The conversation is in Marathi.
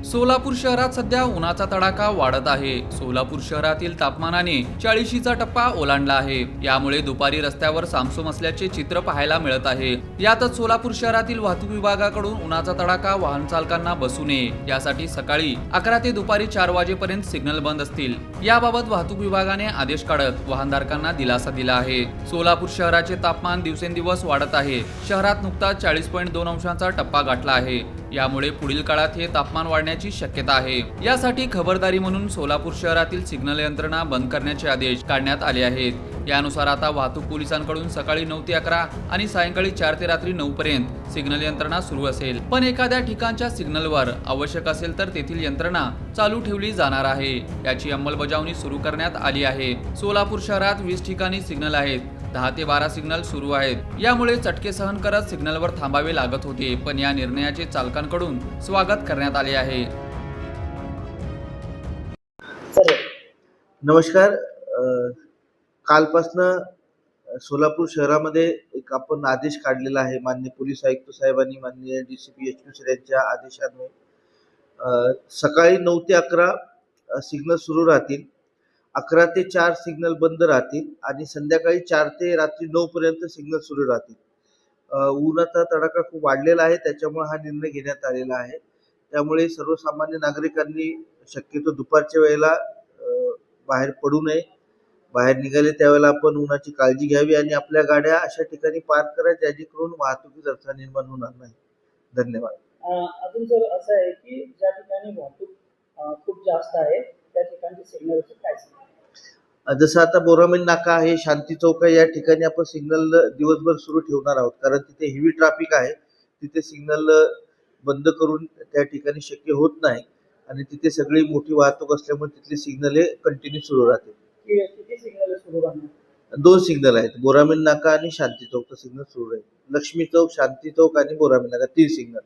सोलापूर शहरात सध्या उन्हाचा तडाखा वाढत आहे। सोलापूर शहरातील तापमानाने 40चा टप्पा ओलांडला आहे। यामुळे दुपारी रस्त्यावर सामसूम असल्याचे चित्र पाहायला मिळत आहे। यातच सोलापूर शहरातील वाहतूक विभागाकडून उन्हाचा तडाखा वाहन चालकांना बसू नये यासाठी सकाळी 11 ते दुपारी 4 वाजेपर्यंत सिग्नल बंद असतील। याबाबत वाहतूक विभागाने आदेश काढत वाहनधारकांना दिलासा दिला आहे। सोलापूर शहराचे तापमान दिवसेंदिवस वाढत आहे। शहरात नुकताच 40.2 अंशांचा टप्पा गाठला आहे। यामुळे पुढील काळात हे तापमान वाढण्याची शक्यता आहे। यासाठी खबरदारी म्हणून सोलापूर शहरातील सिग्नल यंत्रणा बंद करण्याचे आदेश काढण्यात आले आहेत। यानुसार आता वाहतूक पोलिसांकडून सकाळी 9 ते 11 आणि सायंकाळी 4 ते रात्री 9 पर्यंत सिग्नल यंत्रणा सुरू असेल। पण एखाद्या ठिकाणच्या सिग्नलवर आवश्यक असेल तर तेथील यंत्रणा चालू ठेवली जाणार आहे। याची अंमलबजावणी सुरू करण्यात आली आहे। सोलापूर शहरात 20 ठिकाणी सिग्नल आहेत। 10 ते 12 सिग्नल सुरू आहेत। यामुळे चटके सहन करत सिग्नलवर थांबावे लागत होते, पण या निर्णयाचे चालकांकडून स्वागत करण्यात आले आहे। नमस्कार। कालपासनं सोलापूर शहरामध्ये एक आपण आदेश काढलेला आहे माननीय पोलीस आयुक्त साहेबांनी, माननीय DCP HQ सर यांच्या आदेशाने सकाळी 9 ते 11 सिग्नल सुरू राहतील, 11 ते 4 सिग्नल बंद राहतील आणि संध्याकाळी 4 ते रात्री 9 पर्यंत सिग्नल सुरू राहतील। उन्हाचा तडाखा खूप वाढलेला आहे, त्याच्यामुळे हा निर्णय घेण्यात आलेला आहे। त्यामुळे सर्वसामान्य नागरिकांनी शक्यतो दुपारच्या वेळेला बाहेर पडू नये। बाहेर निघाले त्यावेळेला आपण उन्हाची काळजी घ्यावी आणि आपल्या गाड्या अशा ठिकाणी पार्क करा जेणेकरून वाहतुकीत अडथळा निर्माण होणार नाही। धन्यवाद। अजून सर असं आहे की ज्या ठिकाणी वाहतूक खूप जास्त आहे त्या ठिकाणचे सिग्नलचं काय सांगा? जसं आता बोरामेल नाका आहे, शांती चौक आहे, या ठिकाणी आपण सिग्नल दिवसभर सुरू ठेवणार आहोत, कारण तिथे हेवी ट्रॅफिक आहे। तिथे सिग्नल बंद करून त्या ठिकाणी शक्य होत नाही आणि तिथे सगळी मोठी वाहतूक असल्यामुळे तिथले सिग्नल हे कंटिन्यू सुरू राहतील। किती सिग्नल सुरू राहणार? 2 सिग्नल आहेत, बोरामेल नाका आणि शांती चौक सिग्नल सुरू राहील। लक्ष्मी चौक, शांती चौक आणि बोरामेल नाका 3 सिग्नल।